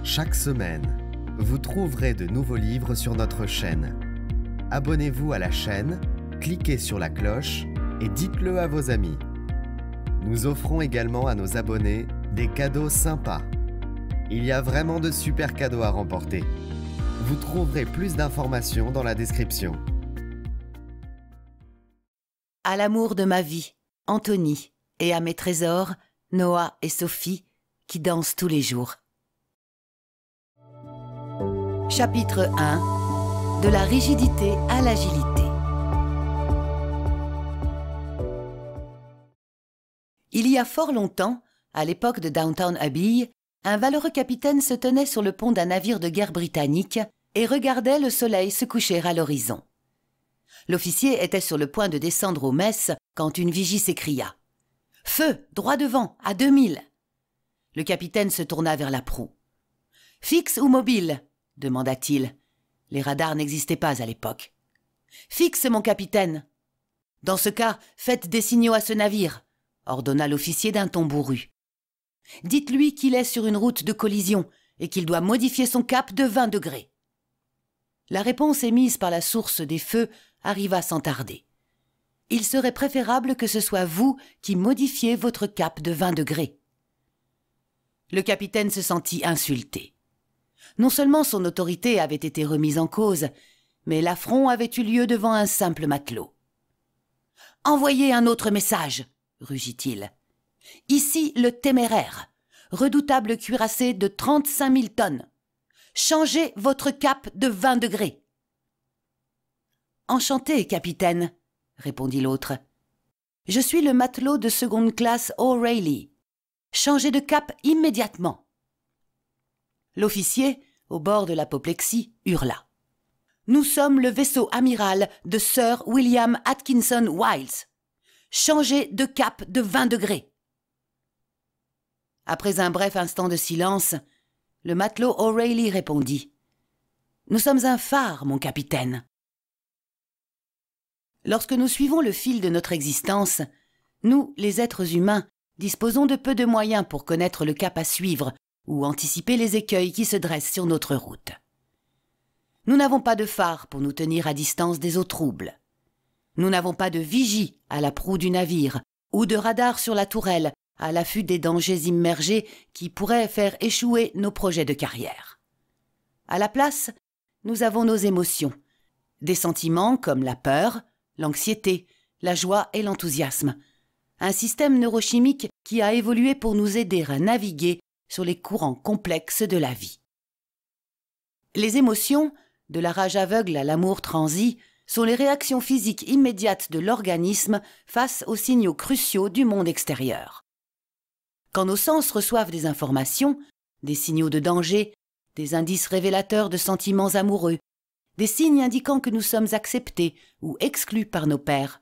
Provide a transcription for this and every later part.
Chaque semaine, vous trouverez de nouveaux livres sur notre chaîne. Abonnez-vous à la chaîne, cliquez sur la cloche et dites-le à vos amis. Nous offrons également à nos abonnés des cadeaux sympas. Il y a vraiment de super cadeaux à remporter. Vous trouverez plus d'informations dans la description. À l'amour de ma vie, Anthony, et à mes trésors, Noah et Sophie, qui dansent tous les jours. Chapitre 1. De la rigidité à l'agilité. Il y a fort longtemps, à l'époque de Downton Abbey, un valeureux capitaine se tenait sur le pont d'un navire de guerre britannique et regardait le soleil se coucher à l'horizon. L'officier était sur le point de descendre aux messes quand une vigie s'écria. « Feu, droit devant, à 2000 !» Le capitaine se tourna vers la proue. « Fixe ou mobile ?» demanda-t-il. Les radars n'existaient pas à l'époque. « Fixe, mon capitaine !»« Dans ce cas, faites des signaux à ce navire !» ordonna l'officier d'un ton bourru. « Dites-lui qu'il est sur une route de collision et qu'il doit modifier son cap de 20 degrés. » La réponse émise par la source des feux arriva sans tarder. Il serait préférable que ce soit vous qui modifiez votre cap de 20 degrés. Le capitaine se sentit insulté. Non seulement son autorité avait été remise en cause, mais l'affront avait eu lieu devant un simple matelot. « Envoyez un autre message !» rugit-il. « Ici le Téméraire, redoutable cuirassé de 35 000 tonnes. Changez votre cap de 20 degrés. »« Enchanté, capitaine, » répondit l'autre. « Je suis le matelot de seconde classe O'Reilly. Changez de cap immédiatement. » L'officier, au bord de l'apoplexie, hurla. « Nous sommes le vaisseau amiral de Sir William Atkinson Wiles. Changez de cap de 20 degrés. » Après un bref instant de silence, le matelot O'Reilly répondit. « Nous sommes un phare, mon capitaine. » Lorsque nous suivons le fil de notre existence, nous, les êtres humains, disposons de peu de moyens pour connaître le cap à suivre ou anticiper les écueils qui se dressent sur notre route. Nous n'avons pas de phare pour nous tenir à distance des eaux troubles. Nous n'avons pas de vigie à la proue du navire ou de radar sur la tourelle à l'affût des dangers immergés qui pourraient faire échouer nos projets de carrière. À la place, nous avons nos émotions, des sentiments comme la peur, l'anxiété, la joie et l'enthousiasme, un système neurochimique qui a évolué pour nous aider à naviguer sur les courants complexes de la vie. Les émotions, de la rage aveugle à l'amour transi, sont les réactions physiques immédiates de l'organisme face aux signaux cruciaux du monde extérieur. Quand nos sens reçoivent des informations, des signaux de danger, des indices révélateurs de sentiments amoureux, des signes indiquant que nous sommes acceptés ou exclus par nos pairs,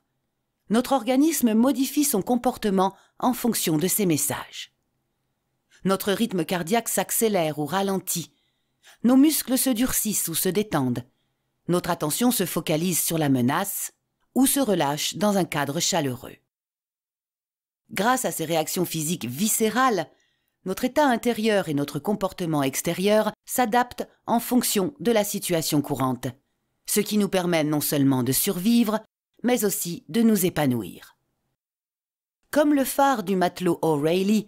notre organisme modifie son comportement en fonction de ces messages. Notre rythme cardiaque s'accélère ou ralentit. Nos muscles se durcissent ou se détendent. Notre attention se focalise sur la menace ou se relâche dans un cadre chaleureux. Grâce à ces réactions physiques viscérales, notre état intérieur et notre comportement extérieur s'adaptent en fonction de la situation courante, ce qui nous permet non seulement de survivre, mais aussi de nous épanouir. Comme le phare du matelot O'Reilly,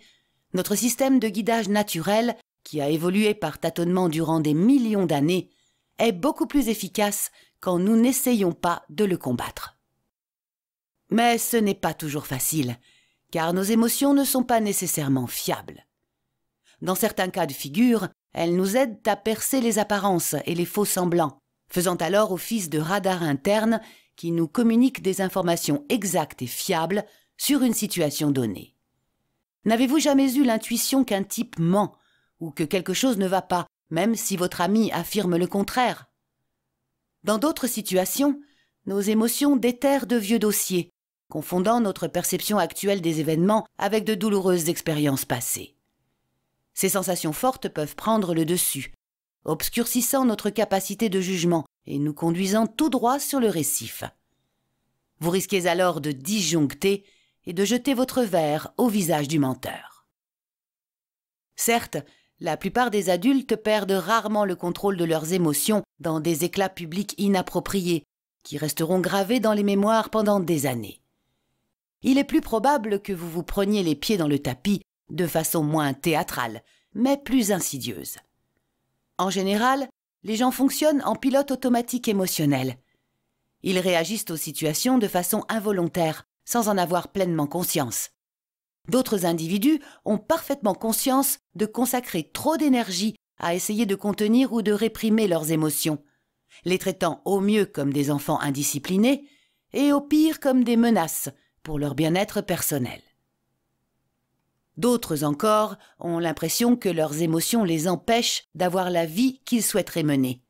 notre système de guidage naturel, qui a évolué par tâtonnement durant des millions d'années, est beaucoup plus efficace quand nous n'essayons pas de le combattre. Mais ce n'est pas toujours facile, car nos émotions ne sont pas nécessairement fiables. Dans certains cas de figure, elles nous aident à percer les apparences et les faux semblants, faisant alors office de radar interne qui nous communique des informations exactes et fiables sur une situation donnée. N'avez-vous jamais eu l'intuition qu'un type ment ou que quelque chose ne va pas, même si votre ami affirme le contraire? Dans d'autres situations, nos émotions déterrent de vieux dossiers, confondant notre perception actuelle des événements avec de douloureuses expériences passées. Ces sensations fortes peuvent prendre le dessus, obscurcissant notre capacité de jugement et nous conduisant tout droit sur le récif. Vous risquez alors de disjoncter et de jeter votre verre au visage du menteur. Certes, la plupart des adultes perdent rarement le contrôle de leurs émotions dans des éclats publics inappropriés, qui resteront gravés dans les mémoires pendant des années. Il est plus probable que vous vous preniez les pieds dans le tapis de façon moins théâtrale, mais plus insidieuse. En général, les gens fonctionnent en pilote automatique émotionnel. Ils réagissent aux situations de façon involontaire, sans en avoir pleinement conscience. D'autres individus ont parfaitement conscience de consacrer trop d'énergie à essayer de contenir ou de réprimer leurs émotions, les traitant au mieux comme des enfants indisciplinés et au pire comme des menaces pour leur bien-être personnel. D'autres encore ont l'impression que leurs émotions les empêchent d'avoir la vie qu'ils souhaiteraient mener,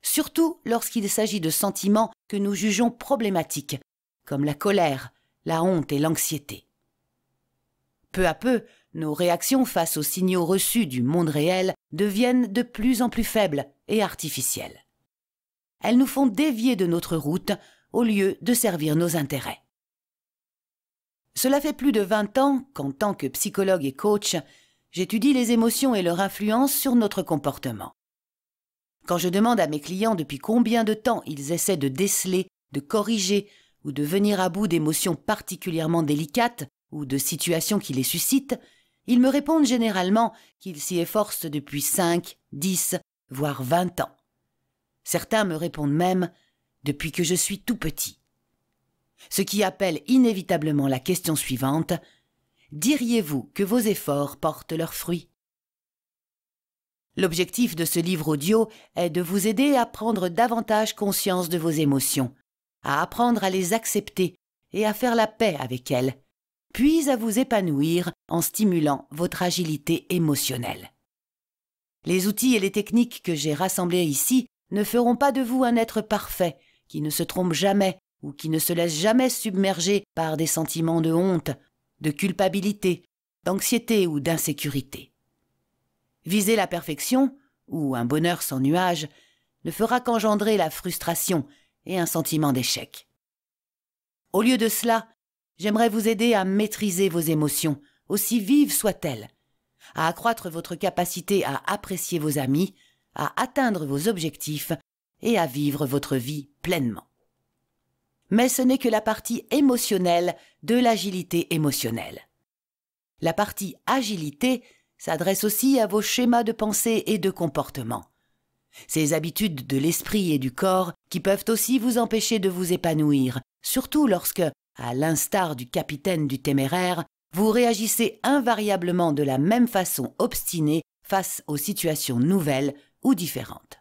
surtout lorsqu'il s'agit de sentiments que nous jugeons problématiques, comme la colère, la honte et l'anxiété. Peu à peu, nos réactions face aux signaux reçus du monde réel deviennent de plus en plus faibles et artificielles. Elles nous font dévier de notre route au lieu de servir nos intérêts. Cela fait plus de 20 ans qu'en tant que psychologue et coach, j'étudie les émotions et leur influence sur notre comportement. Quand je demande à mes clients depuis combien de temps ils essaient de déceler, de corriger ou de venir à bout d'émotions particulièrement délicates ou de situations qui les suscitent, ils me répondent généralement qu'ils s'y efforcent depuis 5, 10, voire 20 ans. Certains me répondent même « depuis que je suis tout petit ». Ce qui appelle inévitablement la question suivante: diriez-vous que vos efforts portent leurs fruits? L'objectif de ce livre audio est de vous aider à prendre davantage conscience de vos émotions, à apprendre à les accepter et à faire la paix avec elles, puis à vous épanouir en stimulant votre agilité émotionnelle. Les outils et les techniques que j'ai rassemblés ici ne feront pas de vous un être parfait, qui ne se trompe jamais ou qui ne se laisse jamais submerger par des sentiments de honte, de culpabilité, d'anxiété ou d'insécurité. Viser la perfection, ou un bonheur sans nuage, ne fera qu'engendrer la frustration et un sentiment d'échec. Au lieu de cela, j'aimerais vous aider à maîtriser vos émotions, aussi vives soient-elles, à accroître votre capacité à apprécier vos amis, à atteindre vos objectifs et à vivre votre vie pleinement. Mais ce n'est que la partie émotionnelle de l'agilité émotionnelle. La partie agilité s'adresse aussi à vos schémas de pensée et de comportement. Ces habitudes de l'esprit et du corps qui peuvent aussi vous empêcher de vous épanouir, surtout lorsque, à l'instar du capitaine du Téméraire, vous réagissez invariablement de la même façon obstinée face aux situations nouvelles ou différentes.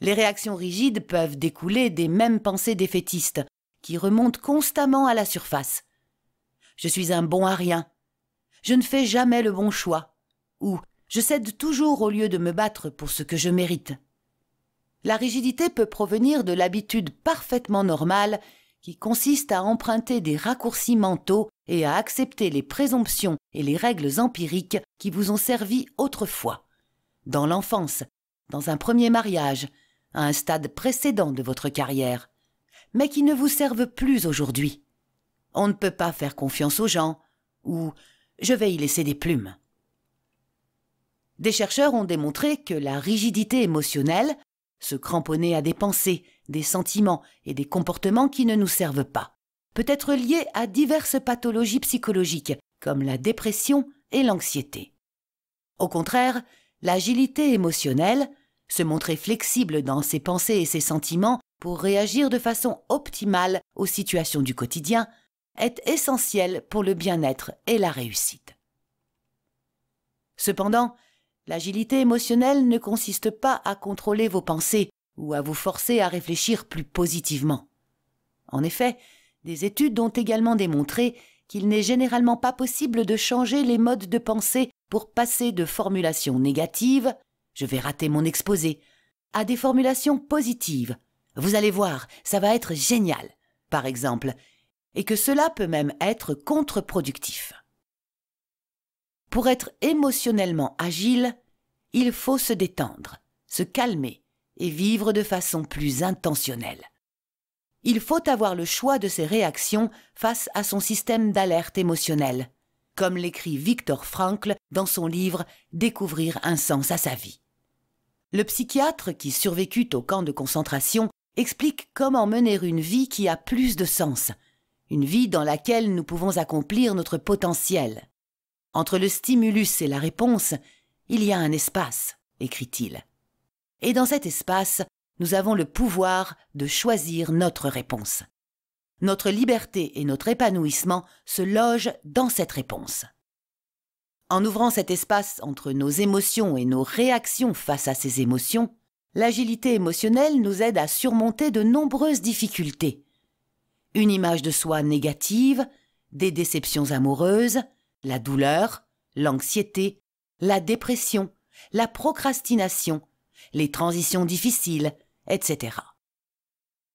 Les réactions rigides peuvent découler des mêmes pensées défaitistes qui remontent constamment à la surface. Je suis un bon à rien. Je ne fais jamais le bon choix. Ou je cède toujours au lieu de me battre pour ce que je mérite. La rigidité peut provenir de l'habitude parfaitement normale qui consiste à emprunter des raccourcis mentaux et à accepter les présomptions et les règles empiriques qui vous ont servi autrefois, dans l'enfance, dans un premier mariage, à un stade précédent de votre carrière, mais qui ne vous servent plus aujourd'hui. On ne peut pas faire confiance aux gens, ou je vais y laisser des plumes. Des chercheurs ont démontré que la rigidité émotionnelle, se cramponner à des pensées, des sentiments et des comportements qui ne nous servent pas, peut être liée à diverses pathologies psychologiques, comme la dépression et l'anxiété. Au contraire, l'agilité émotionnelle, se montrer flexible dans ses pensées et ses sentiments pour réagir de façon optimale aux situations du quotidien, est essentielle pour le bien-être et la réussite. Cependant, l'agilité émotionnelle ne consiste pas à contrôler vos pensées ou à vous forcer à réfléchir plus positivement. En effet, des études ont également démontré qu'il n'est généralement pas possible de changer les modes de pensée pour passer de formulations négatives « je vais rater mon exposé » à des formulations positives « vous allez voir, ça va être génial » par exemple, et que cela peut même être contre-productif. Pour être émotionnellement agile, il faut se détendre, se calmer et vivre de façon plus intentionnelle. Il faut avoir le choix de ses réactions face à son système d'alerte émotionnelle, comme l'écrit Viktor Frankl dans son livre « Découvrir un sens à sa vie ». Le psychiatre qui survécut au camp de concentration explique comment mener une vie qui a plus de sens, une vie dans laquelle nous pouvons accomplir notre potentiel. Entre le stimulus et la réponse, il y a un espace, écrit-il. Et dans cet espace, nous avons le pouvoir de choisir notre réponse. Notre liberté et notre épanouissement se logent dans cette réponse. En ouvrant cet espace entre nos émotions et nos réactions face à ces émotions, l'agilité émotionnelle nous aide à surmonter de nombreuses difficultés. Une image de soi négative, des déceptions amoureuses, la douleur, l'anxiété, la dépression, la procrastination, les transitions difficiles, etc.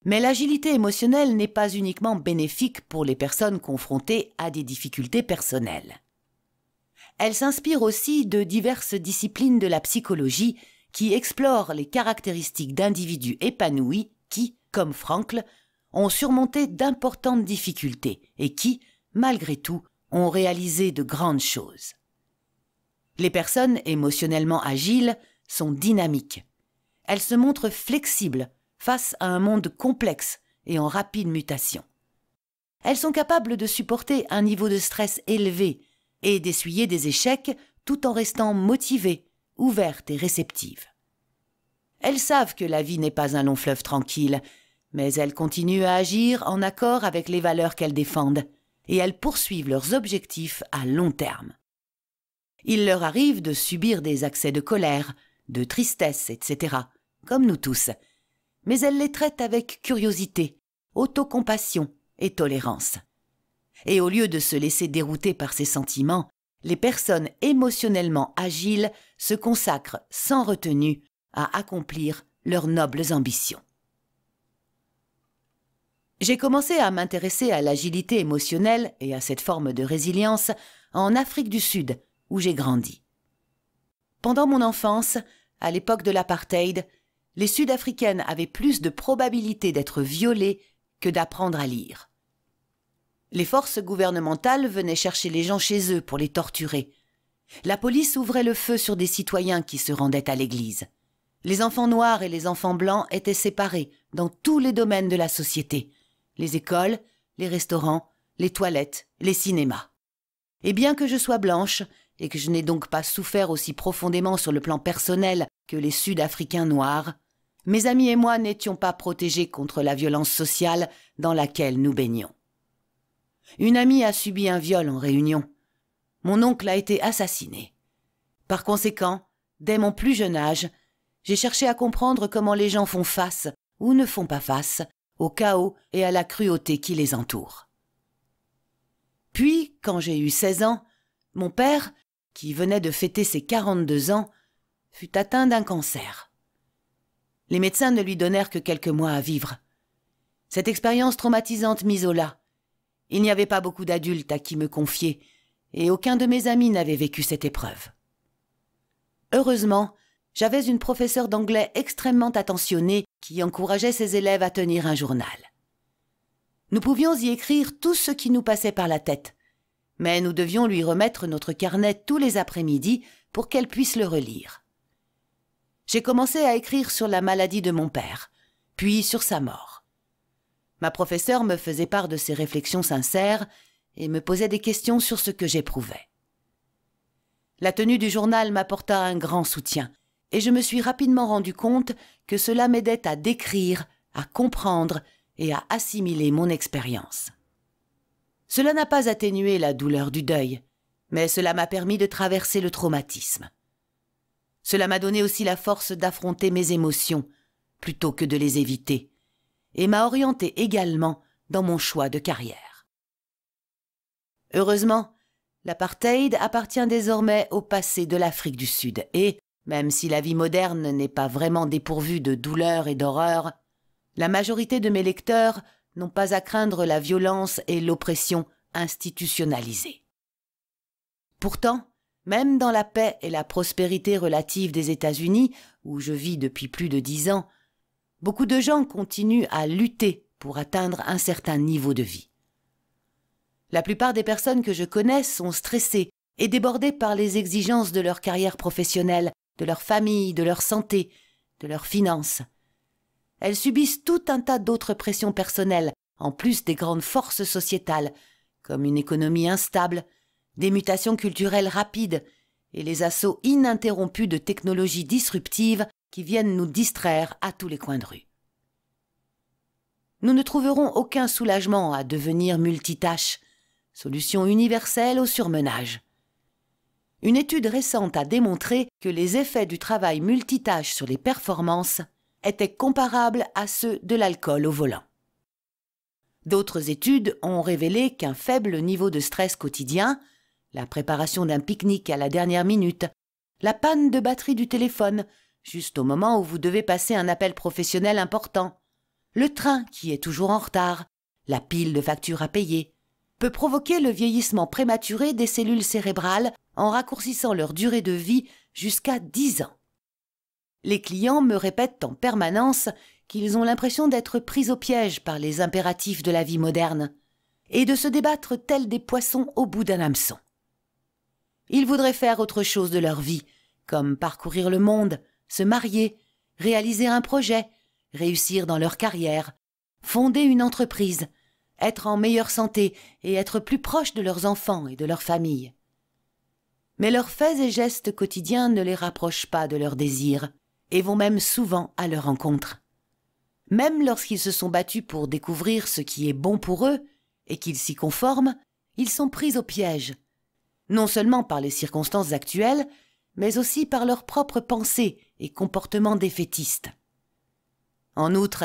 Mais l'agilité émotionnelle n'est pas uniquement bénéfique pour les personnes confrontées à des difficultés personnelles. Elle s'inspire aussi de diverses disciplines de la psychologie qui explorent les caractéristiques d'individus épanouis qui, comme Frankl, ont surmonté d'importantes difficultés et qui, malgré tout, ont réalisé de grandes choses. Les personnes émotionnellement agiles sont dynamiques. Elles se montrent flexibles face à un monde complexe et en rapide mutation. Elles sont capables de supporter un niveau de stress élevé et d'essuyer des échecs tout en restant motivées, ouvertes et réceptives. Elles savent que la vie n'est pas un long fleuve tranquille, mais elles continuent à agir en accord avec les valeurs qu'elles défendent et elles poursuivent leurs objectifs à long terme. Il leur arrive de subir des accès de colère, de tristesse, etc., comme nous tous, mais elles les traitent avec curiosité, autocompassion et tolérance. Et au lieu de se laisser dérouter par ces sentiments, les personnes émotionnellement agiles se consacrent sans retenue à accomplir leurs nobles ambitions. J'ai commencé à m'intéresser à l'agilité émotionnelle et à cette forme de résilience en Afrique du Sud, où j'ai grandi. Pendant mon enfance, à l'époque de l'apartheid, les Sud-Africaines avaient plus de probabilités d'être violées que d'apprendre à lire. Les forces gouvernementales venaient chercher les gens chez eux pour les torturer. La police ouvrait le feu sur des citoyens qui se rendaient à l'église. Les enfants noirs et les enfants blancs étaient séparés dans tous les domaines de la société. Les écoles, les restaurants, les toilettes, les cinémas. Et bien que je sois blanche, et que je n'ai donc pas souffert aussi profondément sur le plan personnel que les Sud-Africains noirs, mes amis et moi n'étions pas protégés contre la violence sociale dans laquelle nous baignions. Une amie a subi un viol en Réunion. Mon oncle a été assassiné. Par conséquent, dès mon plus jeune âge, j'ai cherché à comprendre comment les gens font face ou ne font pas face au chaos et à la cruauté qui les entoure. Puis, quand j'ai eu 16 ans, mon père, qui venait de fêter ses 42 ans, fut atteint d'un cancer. Les médecins ne lui donnèrent que quelques mois à vivre. Cette expérience traumatisante m'isola. Il n'y avait pas beaucoup d'adultes à qui me confier, et aucun de mes amis n'avait vécu cette épreuve. Heureusement, j'avais une professeure d'anglais extrêmement attentionnée qui encourageait ses élèves à tenir un journal. Nous pouvions y écrire tout ce qui nous passait par la tête, mais nous devions lui remettre notre carnet tous les après-midi pour qu'elle puisse le relire. J'ai commencé à écrire sur la maladie de mon père, puis sur sa mort. Ma professeure me faisait part de ses réflexions sincères et me posait des questions sur ce que j'éprouvais. La tenue du journal m'apporta un grand soutien, et je me suis rapidement rendu compte que cela m'aidait à décrire, à comprendre et à assimiler mon expérience. Cela n'a pas atténué la douleur du deuil, mais cela m'a permis de traverser le traumatisme. Cela m'a donné aussi la force d'affronter mes émotions, plutôt que de les éviter, et m'a orienté également dans mon choix de carrière. Heureusement, l'apartheid appartient désormais au passé de l'Afrique du Sud et, même si la vie moderne n'est pas vraiment dépourvue de douleur et d'horreur, la majorité de mes lecteurs n'ont pas à craindre la violence et l'oppression institutionnalisée. Pourtant, même dans la paix et la prospérité relative des États-Unis, où je vis depuis plus de 10 ans, beaucoup de gens continuent à lutter pour atteindre un certain niveau de vie. La plupart des personnes que je connais sont stressées et débordées par les exigences de leur carrière professionnelle, de leur famille, de leur santé, de leurs finances. Elles subissent tout un tas d'autres pressions personnelles, en plus des grandes forces sociétales, comme une économie instable, des mutations culturelles rapides et les assauts ininterrompus de technologies disruptives qui viennent nous distraire à tous les coins de rue. Nous ne trouverons aucun soulagement à devenir multitâches, solution universelle au surmenage. Une étude récente a démontré que les effets du travail multitâche sur les performances étaient comparables à ceux de l'alcool au volant. D'autres études ont révélé qu'un faible niveau de stress quotidien, la préparation d'un pique-nique à la dernière minute, la panne de batterie du téléphone, juste au moment où vous devez passer un appel professionnel important, le train qui est toujours en retard, la pile de factures à payer, peut provoquer le vieillissement prématuré des cellules cérébrales en raccourcissant leur durée de vie jusqu'à 10 ans. Les clients me répètent en permanence qu'ils ont l'impression d'être pris au piège par les impératifs de la vie moderne et de se débattre tels des poissons au bout d'un hameçon. Ils voudraient faire autre chose de leur vie, comme parcourir le monde, se marier, réaliser un projet, réussir dans leur carrière, fonder une entreprise, être en meilleure santé et être plus proches de leurs enfants et de leur famille. Mais leurs faits et gestes quotidiens ne les rapprochent pas de leurs désirs et vont même souvent à leur encontre. Même lorsqu'ils se sont battus pour découvrir ce qui est bon pour eux et qu'ils s'y conforment, ils sont pris au piège, non seulement par les circonstances actuelles, mais aussi par leurs propres pensées et comportements défaitistes. En outre,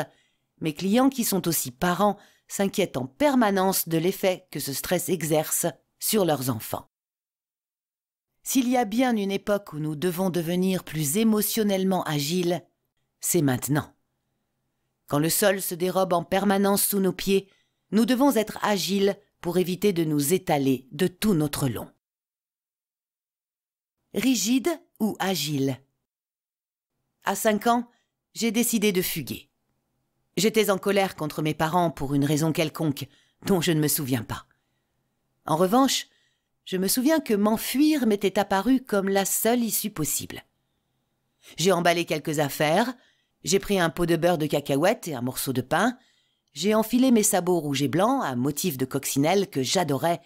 mes clients qui sont aussi parents s'inquiètent en permanence de l'effet que ce stress exerce sur leurs enfants. S'il y a bien une époque où nous devons devenir plus émotionnellement agiles, c'est maintenant. Quand le sol se dérobe en permanence sous nos pieds, nous devons être agiles pour éviter de nous étaler de tout notre long. Rigide ou agile? À 5 ans, j'ai décidé de fuguer. J'étais en colère contre mes parents pour une raison quelconque, dont je ne me souviens pas. En revanche, je me souviens que m'enfuir m'était apparu comme la seule issue possible. J'ai emballé quelques affaires, j'ai pris un pot de beurre de cacahuète et un morceau de pain, j'ai enfilé mes sabots rouges et blancs à motif de coccinelle que j'adorais,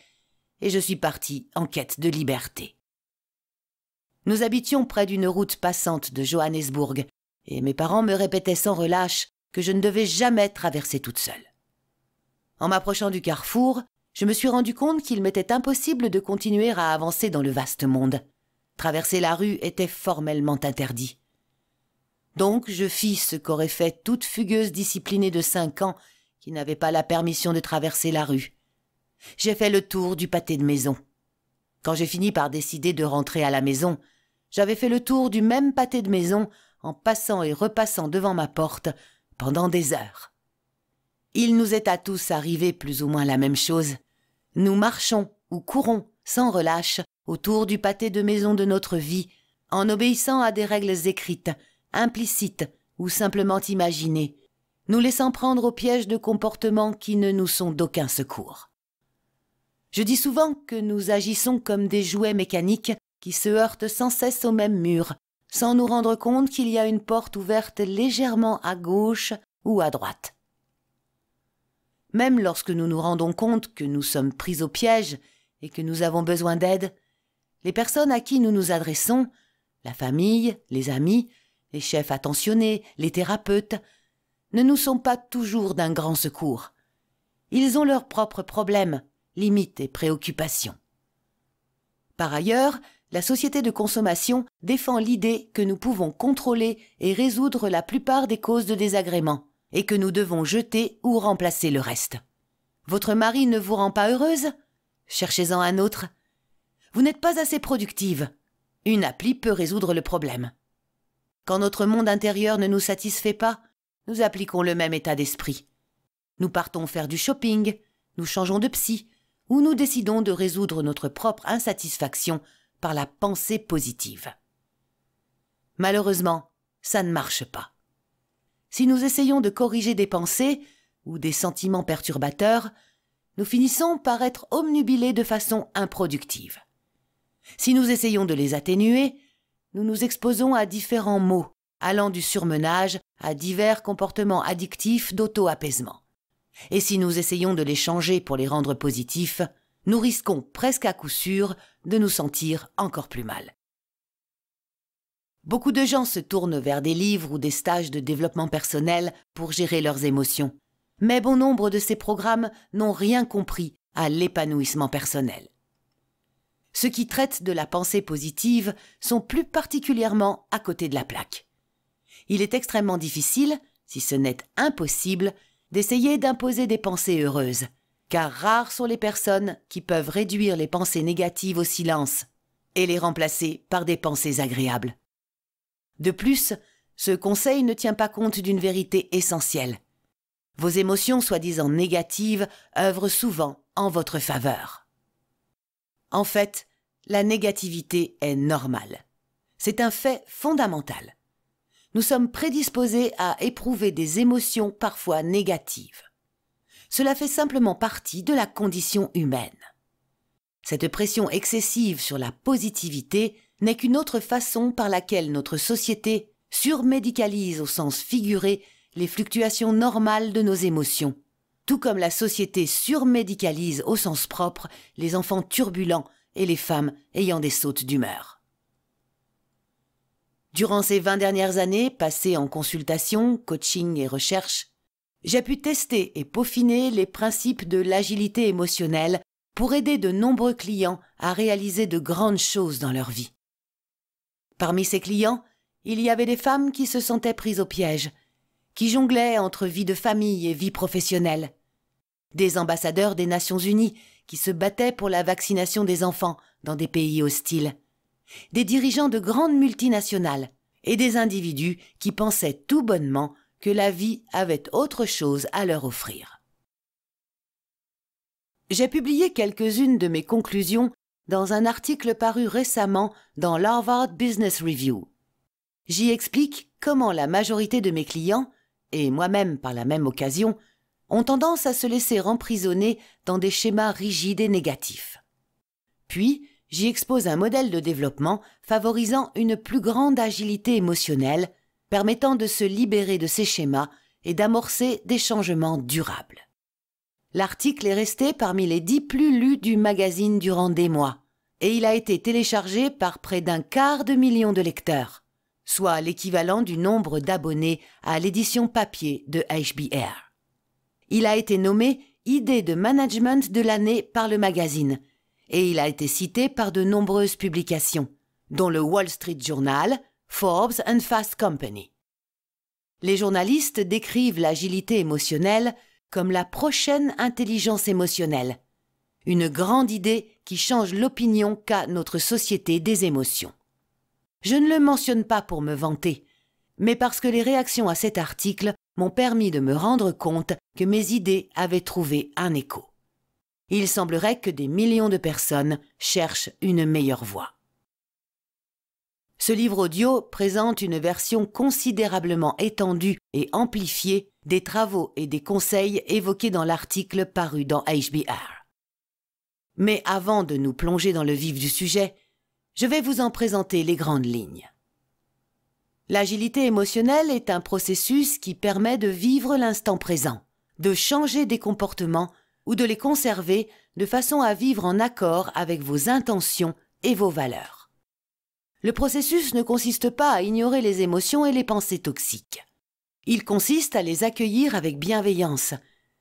et je suis parti en quête de liberté. Nous habitions près d'une route passante de Johannesburg, et mes parents me répétaient sans relâche que je ne devais jamais traverser toute seule. En m'approchant du carrefour, je me suis rendu compte qu'il m'était impossible de continuer à avancer dans le vaste monde. Traverser la rue était formellement interdit. Donc je fis ce qu'aurait fait toute fugueuse disciplinée de 5 ans qui n'avait pas la permission de traverser la rue. J'ai fait le tour du pâté de maison. Quand j'ai fini par décider de rentrer à la maison, j'avais fait le tour du même pâté de maison en passant et repassant devant ma porte pendant des heures. Il nous est à tous arrivé plus ou moins la même chose. Nous marchons ou courons sans relâche autour du pâté de maison de notre vie, en obéissant à des règles écrites, implicites ou simplement imaginées, nous laissant prendre au piège de comportements qui ne nous sont d'aucun secours. Je dis souvent que nous agissons comme des jouets mécaniques qui se heurtent sans cesse au même mur, sans nous rendre compte qu'il y a une porte ouverte légèrement à gauche ou à droite. Même lorsque nous nous rendons compte que nous sommes pris au piège et que nous avons besoin d'aide, les personnes à qui nous nous adressons, la famille, les amis, les chefs attentionnés, les thérapeutes, ne nous sont pas toujours d'un grand secours. Ils ont leurs propres problèmes, limites et préoccupations. Par ailleurs, la société de consommation défend l'idée que nous pouvons contrôler et résoudre la plupart des causes de désagrément et que nous devons jeter ou remplacer le reste. Votre mari ne vous rend pas heureuse? Cherchez-en un autre. Vous n'êtes pas assez productive. Une appli peut résoudre le problème. Quand notre monde intérieur ne nous satisfait pas, nous appliquons le même état d'esprit. Nous partons faire du shopping, nous changeons de psy, ou nous décidons de résoudre notre propre insatisfaction par la pensée positive. Malheureusement, ça ne marche pas. Si nous essayons de corriger des pensées ou des sentiments perturbateurs, nous finissons par être obnubilés de façon improductive. Si nous essayons de les atténuer, nous nous exposons à différents maux, allant du surmenage à divers comportements addictifs d'auto-apaisement. Et si nous essayons de les changer pour les rendre positifs, nous risquons presque à coup sûr de nous sentir encore plus mal. Beaucoup de gens se tournent vers des livres ou des stages de développement personnel pour gérer leurs émotions, mais bon nombre de ces programmes n'ont rien compris à l'épanouissement personnel. Ceux qui traitent de la pensée positive sont plus particulièrement à côté de la plaque. Il est extrêmement difficile, si ce n'est impossible, d'essayer d'imposer des pensées heureuses, car rares sont les personnes qui peuvent réduire les pensées négatives au silence et les remplacer par des pensées agréables. De plus, ce conseil ne tient pas compte d'une vérité essentielle. Vos émotions soi-disant négatives œuvrent souvent en votre faveur. En fait, la négativité est normale. C'est un fait fondamental. Nous sommes prédisposés à éprouver des émotions parfois négatives. Cela fait simplement partie de la condition humaine. Cette pression excessive sur la positivité n'est qu'une autre façon par laquelle notre société surmédicalise au sens figuré les fluctuations normales de nos émotions, tout comme la société surmédicalise au sens propre les enfants turbulents et les femmes ayant des sautes d'humeur. Durant ces 20 dernières années passées en consultation, coaching et recherche, j'ai pu tester et peaufiner les principes de l'agilité émotionnelle pour aider de nombreux clients à réaliser de grandes choses dans leur vie. Parmi ces clients, il y avait des femmes qui se sentaient prises au piège, qui jonglaient entre vie de famille et vie professionnelle, des ambassadeurs des Nations Unies qui se battaient pour la vaccination des enfants dans des pays hostiles, des dirigeants de grandes multinationales et des individus qui pensaient tout bonnement que la vie avait autre chose à leur offrir. J'ai publié quelques-unes de mes conclusions dans un article paru récemment dans l'Harvard Business Review. J'y explique comment la majorité de mes clients, et moi-même par la même occasion, ont tendance à se laisser emprisonner dans des schémas rigides et négatifs. Puis, j'y expose un modèle de développement favorisant une plus grande agilité émotionnelle, permettant de se libérer de ces schémas et d'amorcer des changements durables. L'article est resté parmi les 10 plus lus du magazine durant des mois, et il a été téléchargé par près d'1/4 de million de lecteurs, soit l'équivalent du nombre d'abonnés à l'édition papier de HBR. Il a été nommé « Idée de management de l'année » par le magazine, et il a été cité par de nombreuses publications, dont le Wall Street Journal, Forbes and Fast Company. Les journalistes décrivent l'agilité émotionnelle comme la prochaine intelligence émotionnelle, une grande idée qui change l'opinion qu'a notre société des émotions. Je ne le mentionne pas pour me vanter, mais parce que les réactions à cet article m'ont permis de me rendre compte que mes idées avaient trouvé un écho. Il semblerait que des millions de personnes cherchent une meilleure voie. Ce livre audio présente une version considérablement étendue et amplifiée des travaux et des conseils évoqués dans l'article paru dans HBR. Mais avant de nous plonger dans le vif du sujet, je vais vous en présenter les grandes lignes. L'agilité émotionnelle est un processus qui permet de vivre l'instant présent, de changer des comportements ou de les conserver de façon à vivre en accord avec vos intentions et vos valeurs. Le processus ne consiste pas à ignorer les émotions et les pensées toxiques. Il consiste à les accueillir avec bienveillance,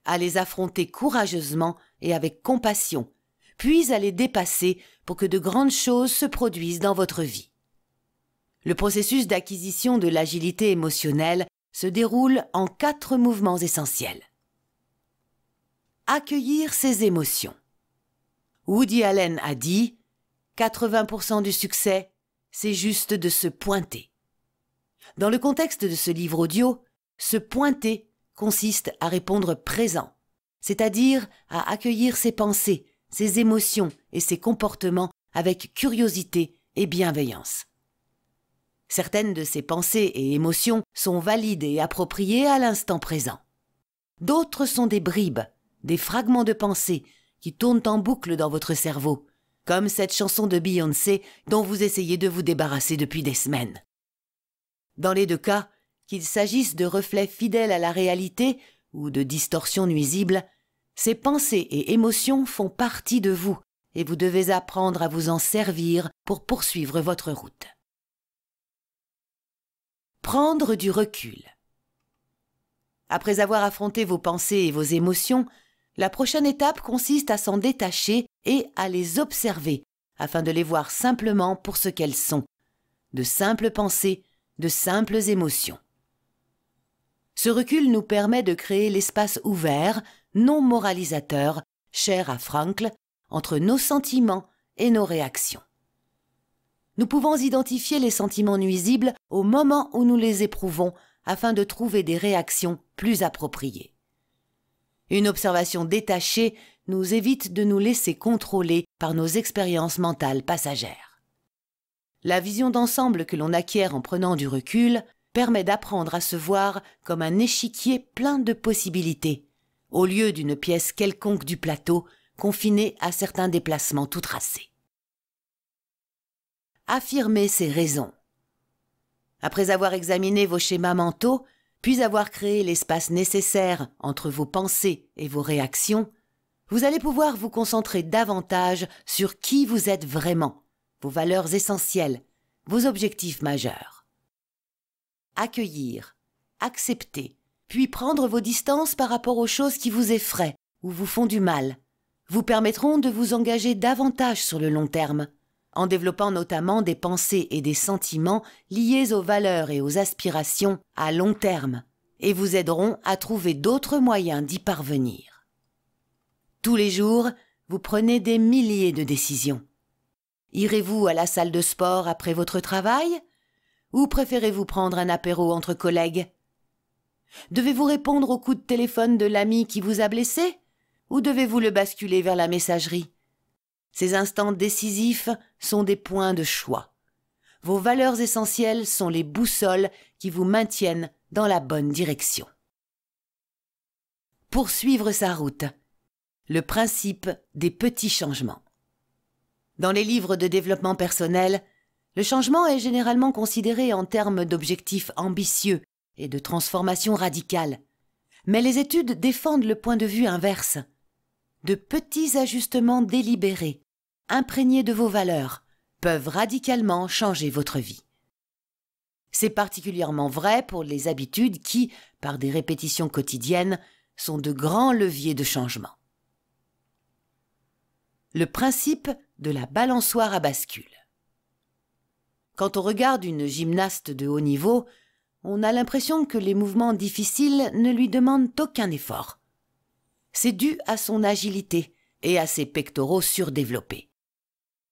à les affronter courageusement et avec compassion, puis à les dépasser pour que de grandes choses se produisent dans votre vie. Le processus d'acquisition de l'agilité émotionnelle se déroule en 4 mouvements essentiels. Accueillir ses émotions. Woody Allen a dit « 80% du succès, c'est juste de se pointer ». Dans le contexte de ce livre audio, se pointer consiste à répondre présent, c'est-à-dire à accueillir ses pensées, ses émotions et ses comportements avec curiosité et bienveillance. Certaines de ces pensées et émotions sont valides et appropriées à l'instant présent. D'autres sont des bribes, des fragments de pensée qui tournent en boucle dans votre cerveau, comme cette chanson de Beyoncé dont vous essayez de vous débarrasser depuis des semaines. Dans les deux cas, qu'il s'agisse de reflets fidèles à la réalité ou de distorsions nuisibles, ces pensées et émotions font partie de vous et vous devez apprendre à vous en servir pour poursuivre votre route. Prendre du recul. Après avoir affronté vos pensées et vos émotions, la prochaine étape consiste à s'en détacher et à les observer afin de les voir simplement pour ce qu'elles sont, de simples pensées, de simples émotions. Ce recul nous permet de créer l'espace ouvert, non moralisateur, cher à Frankl, entre nos sentiments et nos réactions. Nous pouvons identifier les sentiments nuisibles au moment où nous les éprouvons afin de trouver des réactions plus appropriées. Une observation détachée nous évite de nous laisser contrôler par nos expériences mentales passagères. La vision d'ensemble que l'on acquiert en prenant du recul permet d'apprendre à se voir comme un échiquier plein de possibilités, au lieu d'une pièce quelconque du plateau confinée à certains déplacements tout tracés. Affirmer ses raisons. Après avoir examiné vos schémas mentaux, puis avoir créé l'espace nécessaire entre vos pensées et vos réactions, vous allez pouvoir vous concentrer davantage sur qui vous êtes vraiment, vos valeurs essentielles, vos objectifs majeurs. Accueillir, accepter, puis prendre vos distances par rapport aux choses qui vous effraient ou vous font du mal, vous permettront de vous engager davantage sur le long terme, en développant notamment des pensées et des sentiments liés aux valeurs et aux aspirations à long terme, et vous aideront à trouver d'autres moyens d'y parvenir. Tous les jours, vous prenez des milliers de décisions. Irez-vous à la salle de sport après votre travail? Ou préférez-vous prendre un apéro entre collègues? Devez-vous répondre au coup de téléphone de l'ami qui vous a blessé? Ou devez-vous le basculer vers la messagerie? Ces instants décisifs sont des points de choix. Vos valeurs essentielles sont les boussoles qui vous maintiennent dans la bonne direction. Poursuivre sa route. Le principe des petits changements. Dans les livres de développement personnel, le changement est généralement considéré en termes d'objectifs ambitieux et de transformation radicale. Mais les études défendent le point de vue inverse. De petits ajustements délibérés, imprégnés de vos valeurs, peuvent radicalement changer votre vie. C'est particulièrement vrai pour les habitudes qui, par des répétitions quotidiennes, sont de grands leviers de changement. Le principe de la balançoire à bascule. Quand on regarde une gymnaste de haut niveau, on a l'impression que les mouvements difficiles ne lui demandent aucun effort. C'est dû à son agilité et à ses pectoraux surdéveloppés.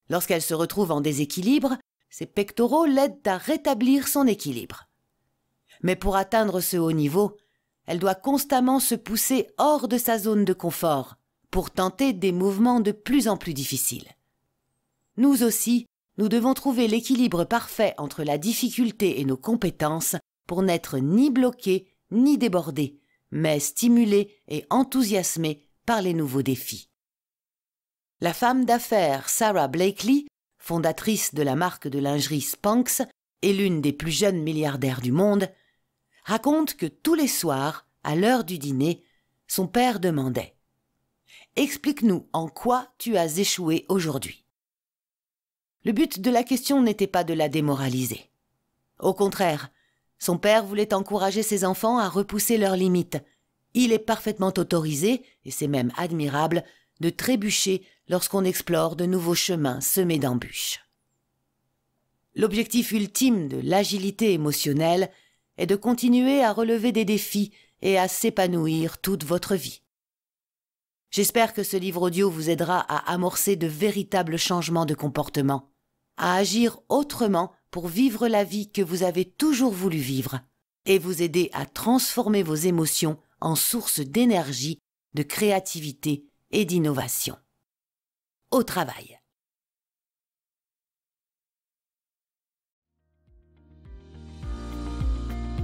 Lorsqu'elle se retrouve en déséquilibre, ses pectoraux l'aident à rétablir son équilibre. Mais pour atteindre ce haut niveau, elle doit constamment se pousser hors de sa zone de confort pour tenter des mouvements de plus en plus difficiles. Nous aussi, nous devons trouver l'équilibre parfait entre la difficulté et nos compétences pour n'être ni bloqués ni débordés, mais stimulés et enthousiasmés par les nouveaux défis. La femme d'affaires Sara Blakely, fondatrice de la marque de lingerie Spanx et l'une des plus jeunes milliardaires du monde, raconte que tous les soirs, à l'heure du dîner, son père demandait « Explique-nous en quoi tu as échoué aujourd'hui ?» Le but de la question n'était pas de la démoraliser. Au contraire, son père voulait encourager ses enfants à repousser leurs limites. Il est parfaitement autorisé, et c'est même admirable, de trébucher lorsqu'on explore de nouveaux chemins semés d'embûches. L'objectif ultime de l'agilité émotionnelle est de continuer à relever des défis et à s'épanouir toute votre vie. J'espère que ce livre audio vous aidera à amorcer de véritables changements de comportement, à agir autrement pour vivre la vie que vous avez toujours voulu vivre et vous aider à transformer vos émotions en source d'énergie, de créativité et d'innovation. Au travail.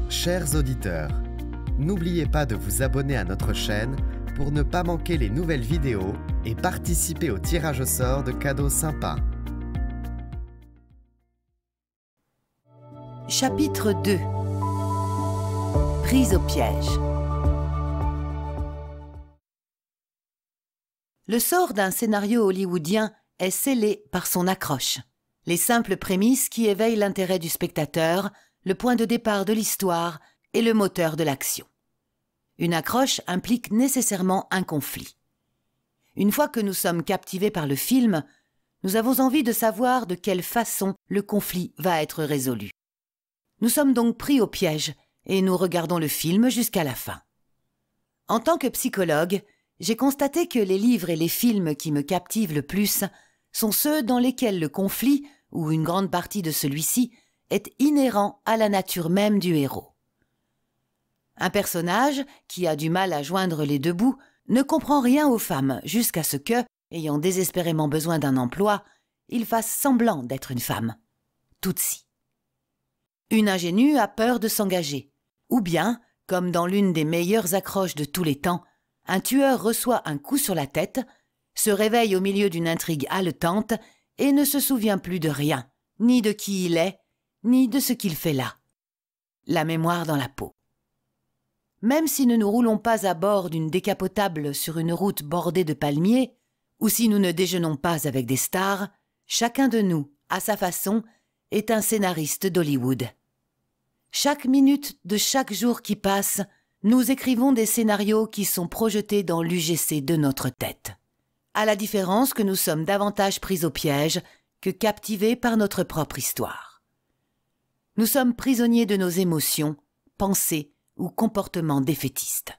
Chers auditeurs, n'oubliez pas de vous abonner à notre chaîne pour ne pas manquer les nouvelles vidéos et participer au tirage au sort de cadeaux sympas. Chapitre 2. Prise au piège. Le sort d'un scénario hollywoodien est scellé par son accroche. Les simples prémices qui éveillent l'intérêt du spectateur, le point de départ de l'histoire et le moteur de l'action. Une accroche implique nécessairement un conflit. Une fois que nous sommes captivés par le film, nous avons envie de savoir de quelle façon le conflit va être résolu. Nous sommes donc pris au piège et nous regardons le film jusqu'à la fin. En tant que psychologue, j'ai constaté que les livres et les films qui me captivent le plus sont ceux dans lesquels le conflit, ou une grande partie de celui-ci, est inhérent à la nature même du héros. Un personnage qui a du mal à joindre les deux bouts ne comprend rien aux femmes jusqu'à ce que, ayant désespérément besoin d'un emploi, il fasse semblant d'être une femme. Tootsie. Une ingénue a peur de s'engager. Ou bien, comme dans l'une des meilleures accroches de tous les temps, un tueur reçoit un coup sur la tête, se réveille au milieu d'une intrigue haletante et ne se souvient plus de rien, ni de qui il est, ni de ce qu'il fait là. La mémoire dans la peau. Même si nous ne roulons pas à bord d'une décapotable sur une route bordée de palmiers, ou si nous ne déjeunons pas avec des stars, chacun de nous, à sa façon, est un scénariste d'Hollywood. Chaque minute de chaque jour qui passe, nous écrivons des scénarios qui sont projetés dans l'UGC de notre tête. À la différence que nous sommes davantage pris au piège que captivés par notre propre histoire. Nous sommes prisonniers de nos émotions, pensées ou comportements défaitistes.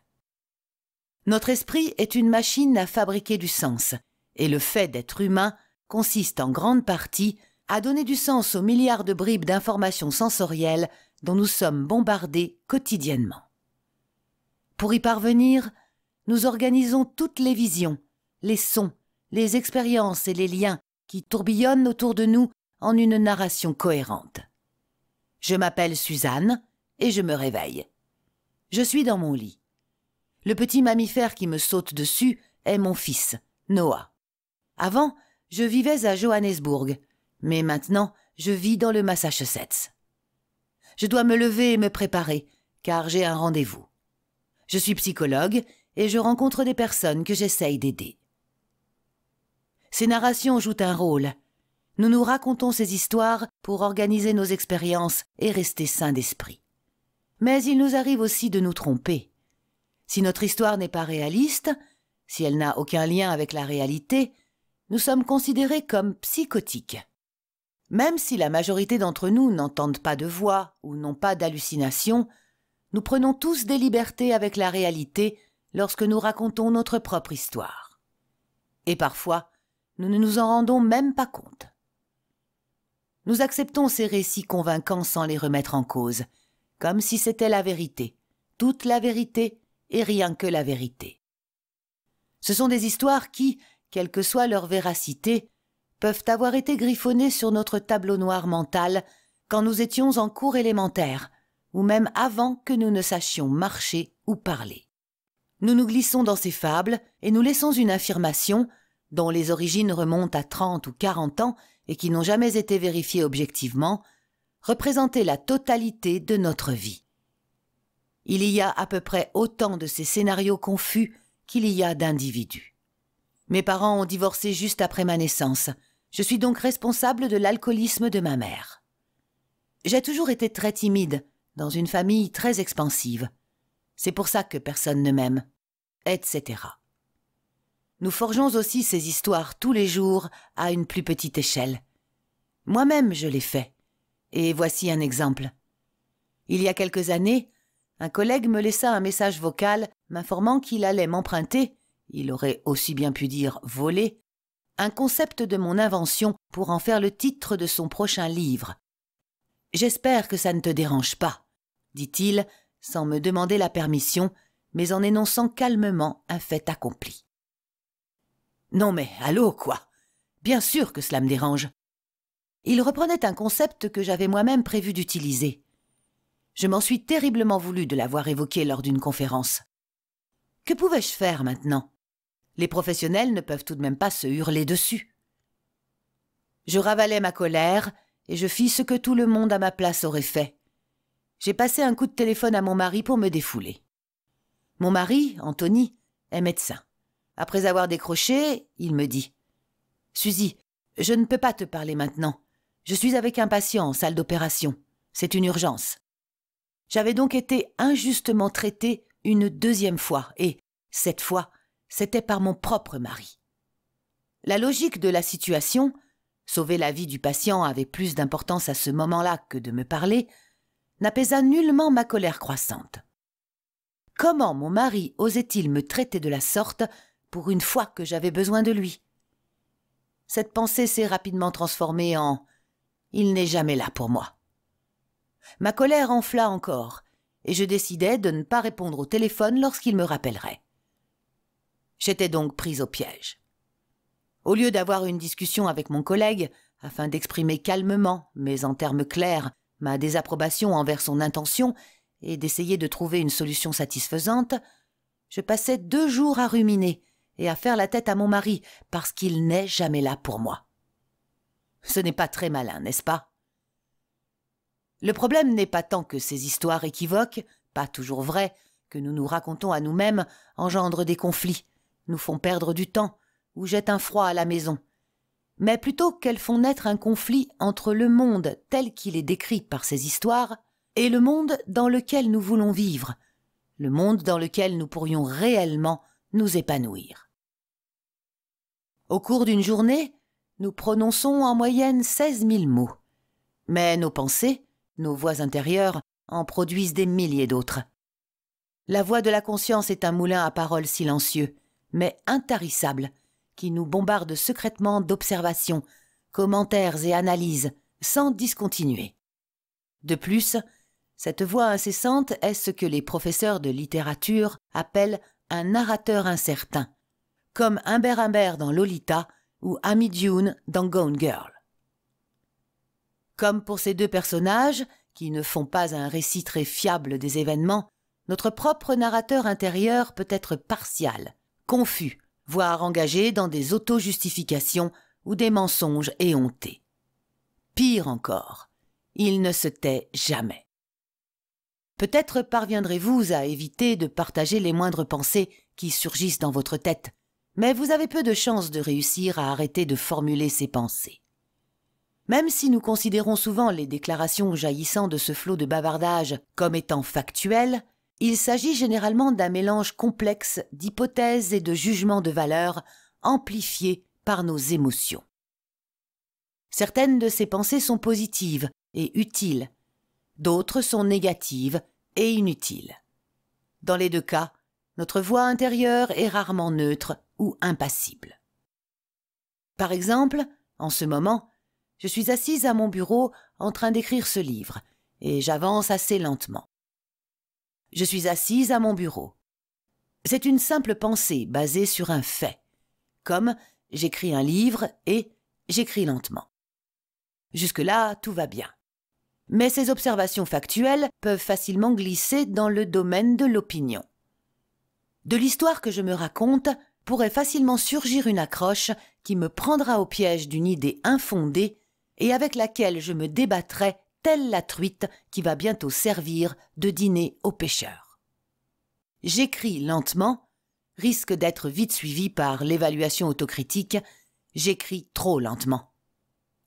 Notre esprit est une machine à fabriquer du sens, et le fait d'être humain consiste en grande partie à donner du sens aux milliards de bribes d'informations sensorielles dont nous sommes bombardés quotidiennement. Pour y parvenir, nous organisons toutes les visions, les sons, les expériences et les liens qui tourbillonnent autour de nous en une narration cohérente. Je m'appelle Suzanne et je me réveille. Je suis dans mon lit. Le petit mammifère qui me saute dessus est mon fils, Noah. Avant, je vivais à Johannesburg, mais maintenant, je vis dans le Massachusetts. Je dois me lever et me préparer, car j'ai un rendez-vous. Je suis psychologue et je rencontre des personnes que j'essaye d'aider. Ces narrations jouent un rôle. Nous nous racontons ces histoires pour organiser nos expériences et rester sains d'esprit. Mais il nous arrive aussi de nous tromper. Si notre histoire n'est pas réaliste, si elle n'a aucun lien avec la réalité, nous sommes considérés comme psychotiques. Même si la majorité d'entre nous n'entendent pas de voix ou n'ont pas d'hallucinations, nous prenons tous des libertés avec la réalité lorsque nous racontons notre propre histoire. Et parfois, nous ne nous en rendons même pas compte. Nous acceptons ces récits convaincants sans les remettre en cause, comme si c'était la vérité, toute la vérité et rien que la vérité. Ce sont des histoires qui, quelle que soit leur véracité, peuvent avoir été griffonnées sur notre tableau noir mental quand nous étions en cours élémentaire, ou même avant que nous ne sachions marcher ou parler. Nous nous glissons dans ces fables et nous laissons une affirmation, dont les origines remontent à 30 ou 40 ans et qui n'ont jamais été vérifiées objectivement, représenter la totalité de notre vie. Il y a à peu près autant de ces scénarios confus qu'il y a d'individus. Mes parents ont divorcé juste après ma naissance. Je suis donc responsable de l'alcoolisme de ma mère. J'ai toujours été très timide, dans une famille très expansive. C'est pour ça que personne ne m'aime, etc. Nous forgeons aussi ces histoires tous les jours à une plus petite échelle. Moi-même, je l'ai fait. Et voici un exemple. Il y a quelques années, un collègue me laissa un message vocal m'informant qu'il allait m'emprunter, il aurait aussi bien pu dire voler, un concept de mon invention pour en faire le titre de son prochain livre. « J'espère que ça ne te dérange pas », dit-il, sans me demander la permission, mais en énonçant calmement un fait accompli. Non mais, allô, quoi? Bien sûr que cela me dérange. Il reprenait un concept que j'avais moi-même prévu d'utiliser. Je m'en suis terriblement voulu de l'avoir évoqué lors d'une conférence. Que pouvais-je faire maintenant? Les professionnels ne peuvent tout de même pas se hurler dessus. Je ravalai ma colère et je fis ce que tout le monde à ma place aurait fait. J'ai passé un coup de téléphone à mon mari pour me défouler. Mon mari, Anthony, est médecin. Après avoir décroché, il me dit « Suzy, je ne peux pas te parler maintenant. Je suis avec un patient en salle d'opération. C'est une urgence. » J'avais donc été injustement traitée une deuxième fois et, cette fois, c'était par mon propre mari. La logique de la situation, sauver la vie du patient avait plus d'importance à ce moment-là que de me parler, n'apaisa nullement ma colère croissante. Comment mon mari osait-il me traiter de la sorte pour une fois que j'avais besoin de lui? Cette pensée s'est rapidement transformée en « il n'est jamais là pour moi ». Ma colère enfla encore, et je décidai de ne pas répondre au téléphone lorsqu'il me rappellerait. J'étais donc prise au piège. Au lieu d'avoir une discussion avec mon collègue, afin d'exprimer calmement, mais en termes clairs, ma désapprobation envers son intention et d'essayer de trouver une solution satisfaisante, je passais 2 jours à ruminer et à faire la tête à mon mari parce qu'il n'est jamais là pour moi. Ce n'est pas très malin, n'est-ce pas? Le problème n'est pas tant que ces histoires équivoques, pas toujours vraies, que nous nous racontons à nous-mêmes, engendrent des conflits, nous font perdre du temps ou jettent un froid à la maison, mais plutôt qu'elles font naître un conflit entre le monde tel qu'il est décrit par ces histoires et le monde dans lequel nous voulons vivre, le monde dans lequel nous pourrions réellement nous épanouir. Au cours d'une journée, nous prononçons en moyenne 16 000 mots, mais nos pensées, nos voix intérieures, en produisent des milliers d'autres. La voix de la conscience est un moulin à paroles silencieux, mais intarissable, qui nous bombarde secrètement d'observations, commentaires et analyses, sans discontinuer. De plus, cette voix incessante est ce que les professeurs de littérature appellent un narrateur incertain, comme Humbert Humbert dans Lolita ou Amy Dune dans Gone Girl. Comme pour ces 2 personnages, qui ne font pas un récit très fiable des événements, notre propre narrateur intérieur peut être partial, confus, voire engagé dans des auto-justifications ou des mensonges éhontés. Pire encore, il ne se tait jamais. Peut-être parviendrez-vous à éviter de partager les moindres pensées qui surgissent dans votre tête, mais vous avez peu de chances de réussir à arrêter de formuler ces pensées. Même si nous considérons souvent les déclarations jaillissant de ce flot de bavardage comme étant factuelles, il s'agit généralement d'un mélange complexe d'hypothèses et de jugements de valeur amplifiés par nos émotions. Certaines de ces pensées sont positives et utiles, d'autres sont négatives et inutiles. Dans les 2 cas, notre voix intérieure est rarement neutre ou impassible. Par exemple, en ce moment, je suis assise à mon bureau en train d'écrire ce livre et j'avance assez lentement. Je suis assise à mon bureau. C'est une simple pensée basée sur un fait, comme j'écris un livre et j'écris lentement. Jusque-là, tout va bien. Mais ces observations factuelles peuvent facilement glisser dans le domaine de l'opinion. De l'histoire que je me raconte pourrait facilement surgir une accroche qui me prendra au piège d'une idée infondée et avec laquelle je me débattrai telle la truite qui va bientôt servir de dîner aux pêcheurs. J'écris lentement risque d'être vite suivi par l'évaluation autocritique « j'écris trop lentement ».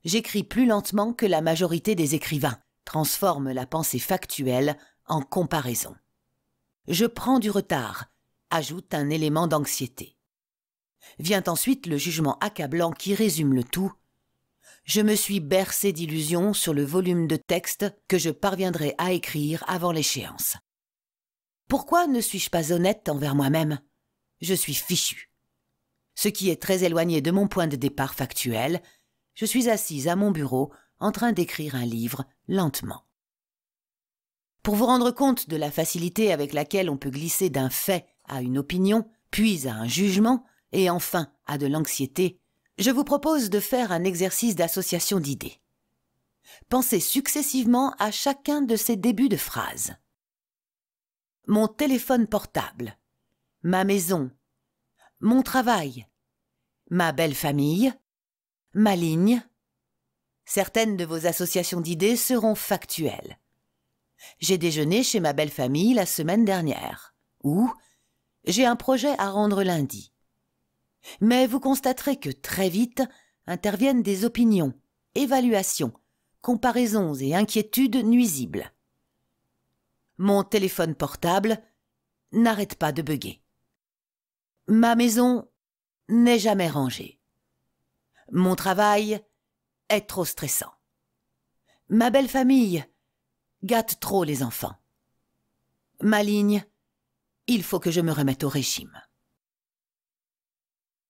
J'écris plus lentement que la majorité des écrivains, transforme la pensée factuelle en comparaison. Je prends du retard, ajoute un élément d'anxiété. Vient ensuite le jugement accablant qui résume le tout. Je me suis bercé d'illusions sur le volume de texte que je parviendrai à écrire avant l'échéance. Pourquoi ne suis-je pas honnête envers moi-même? Je suis fichu. Ce qui est très éloigné de mon point de départ factuel, je suis assise à mon bureau en train d'écrire un livre lentement. Pour vous rendre compte de la facilité avec laquelle on peut glisser d'un fait à une opinion, puis à un jugement, et enfin à de l'anxiété, je vous propose de faire un exercice d'association d'idées. Pensez successivement à chacun de ces débuts de phrase. Mon téléphone portable. ma maison, mon travail, ma belle famille, ma ligne. Certaines de vos associations d'idées seront factuelles. J'ai déjeuné chez ma belle famille la semaine dernière. Ou j'ai un projet à rendre lundi. Mais vous constaterez que très vite interviennent des opinions, évaluations, comparaisons et inquiétudes nuisibles. Mon téléphone portable n'arrête pas de bugger. Ma maison n'est jamais rangée. Mon travail est trop stressant. Ma belle famille gâte trop les enfants. Ma ligne, il faut que je me remette au régime.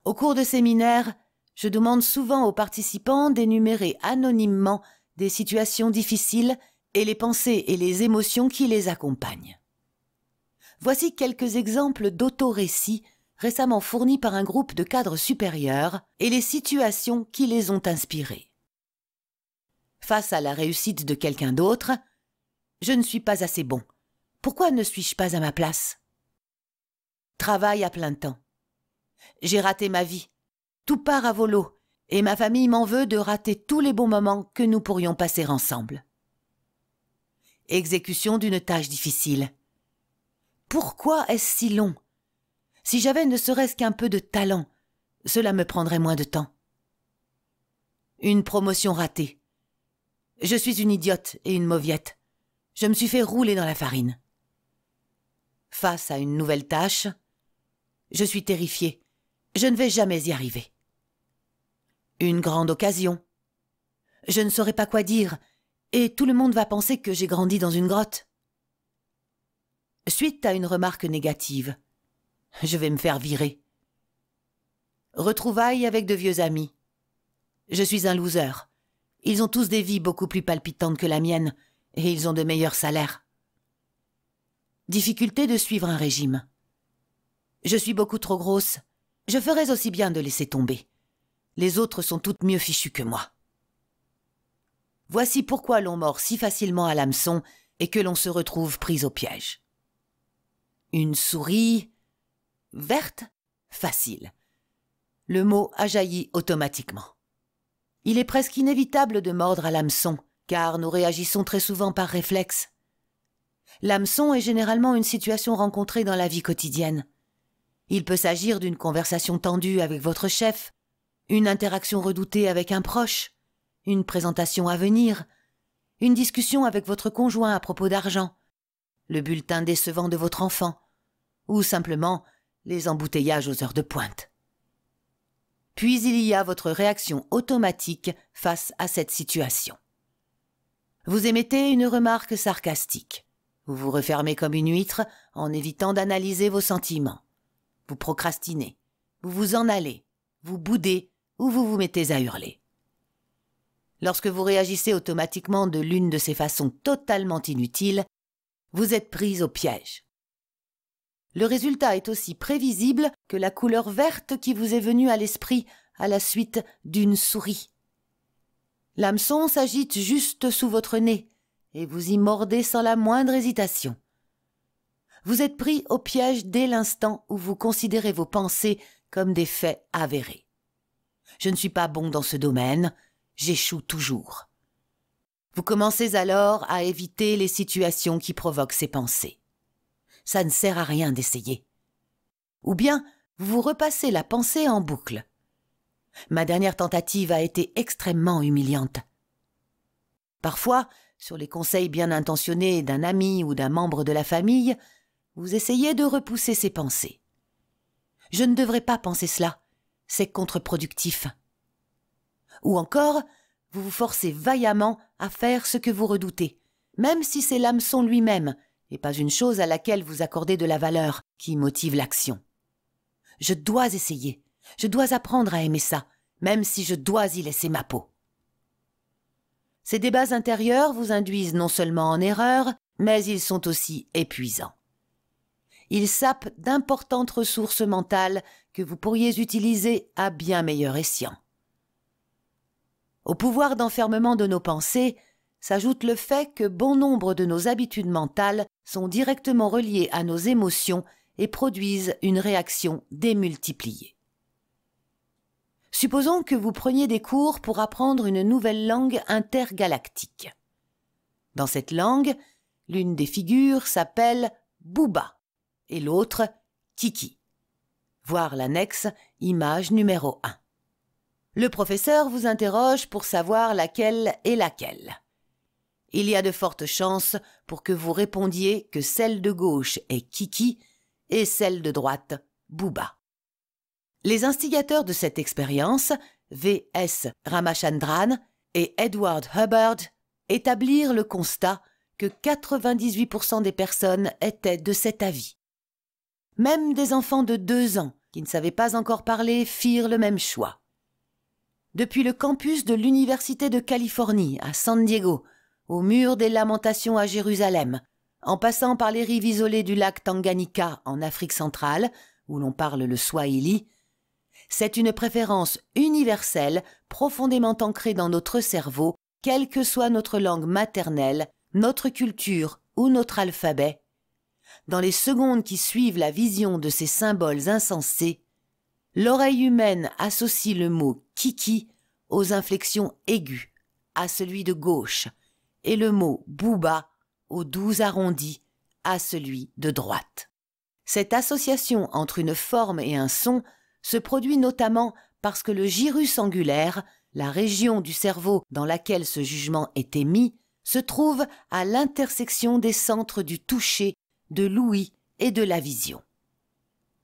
Au cours de séminaires, je demande souvent aux participants d'énumérer anonymement des situations difficiles et les pensées et les émotions qui les accompagnent. Voici quelques exemples d'autorécits récemment fournis par un groupe de cadres supérieurs et les situations qui les ont inspirés. Face à la réussite de quelqu'un d'autre, je ne suis pas assez bon. Pourquoi ne suis-je pas à ma place? Travail à plein temps. J'ai raté ma vie. Tout part à volo et ma famille m'en veut de rater tous les bons moments que nous pourrions passer ensemble. Exécution d'une tâche difficile. Pourquoi est-ce si long? Si j'avais ne serait-ce qu'un peu de talent, cela me prendrait moins de temps. Une promotion ratée. Je suis une idiote et une mauviette. Je me suis fait rouler dans la farine. Face à une nouvelle tâche, je suis terrifiée. Je ne vais jamais y arriver. Une grande occasion. Je ne saurais pas quoi dire et tout le monde va penser que j'ai grandi dans une grotte. Suite à une remarque négative, je vais me faire virer. Retrouvailles avec de vieux amis. Je suis un loser. Ils ont tous des vies beaucoup plus palpitantes que la mienne et ils ont de meilleurs salaires. Difficulté de suivre un régime. Je suis beaucoup trop grosse. Je ferais aussi bien de laisser tomber. Les autres sont toutes mieux fichues que moi. Voici pourquoi l'on mord si facilement à l'hameçon et que l'on se retrouve pris au piège. Une souris verte, facile. Le mot a jailli automatiquement. Il est presque inévitable de mordre à l'hameçon, car nous réagissons très souvent par réflexe. L'hameçon est généralement une situation rencontrée dans la vie quotidienne. Il peut s'agir d'une conversation tendue avec votre chef, une interaction redoutée avec un proche, une présentation à venir, une discussion avec votre conjoint à propos d'argent, le bulletin décevant de votre enfant, ou simplement les embouteillages aux heures de pointe. Puis il y a votre réaction automatique face à cette situation. Vous émettez une remarque sarcastique. Vous vous refermez comme une huître en évitant d'analyser vos sentiments. Vous procrastinez, vous vous en allez, vous boudez ou vous vous mettez à hurler. Lorsque vous réagissez automatiquement de l'une de ces façons totalement inutiles, vous êtes pris au piège. Le résultat est aussi prévisible que la couleur verte qui vous est venue à l'esprit à la suite d'une souris. L'hameçon s'agite juste sous votre nez et vous y mordez sans la moindre hésitation. Vous êtes pris au piège dès l'instant où vous considérez vos pensées comme des faits avérés. Je ne suis pas bon dans ce domaine, j'échoue toujours. Vous commencez alors à éviter les situations qui provoquent ces pensées. Ça ne sert à rien d'essayer. Ou bien, vous vous repassez la pensée en boucle. Ma dernière tentative a été extrêmement humiliante. Parfois, sur les conseils bien intentionnés d'un ami ou d'un membre de la famille, vous essayez de repousser ces pensées. Je ne devrais pas penser cela, c'est contre-productif. Ou encore, vous vous forcez vaillamment à faire ce que vous redoutez, même si c'est l'hameçon lui-même et pas une chose à laquelle vous accordez de la valeur qui motive l'action. Je dois essayer, je dois apprendre à aimer ça, même si je dois y laisser ma peau. Ces débats intérieurs vous induisent non seulement en erreur, mais ils sont aussi épuisants. Ils sapent d'importantes ressources mentales que vous pourriez utiliser à bien meilleur escient. Au pouvoir d'enfermement de nos pensées s'ajoute le fait que bon nombre de nos habitudes mentales sont directement reliées à nos émotions et produisent une réaction démultipliée. Supposons que vous preniez des cours pour apprendre une nouvelle langue intergalactique. Dans cette langue, l'une des figures s'appelle Booba et l'autre Kiki. Voir l'annexe image numéro 1. Le professeur vous interroge pour savoir laquelle est laquelle. Il y a de fortes chances pour que vous répondiez que celle de gauche est Kiki et celle de droite Booba. Les instigateurs de cette expérience, V.S. Ramachandran et Edward Hubbard, établirent le constat que 98% des personnes étaient de cet avis. Même des enfants de 2 ans qui ne savaient pas encore parler firent le même choix. Depuis le campus de l'Université de Californie à San Diego, au mur des Lamentations à Jérusalem, en passant par les rives isolées du lac Tanganyika en Afrique centrale, où l'on parle le swahili, c'est une préférence universelle profondément ancrée dans notre cerveau, quelle que soit notre langue maternelle, notre culture ou notre alphabet. Dans les secondes qui suivent la vision de ces symboles insensés, l'oreille humaine associe le mot « kiki » aux inflexions aiguës, à celui de gauche, et le mot « booba » aux doux arrondis, à celui de droite. Cette association entre une forme et un son se produit notamment parce que le gyrus angulaire, la région du cerveau dans laquelle ce jugement est émis, se trouve à l'intersection des centres du toucher, de l'ouïe et de la vision.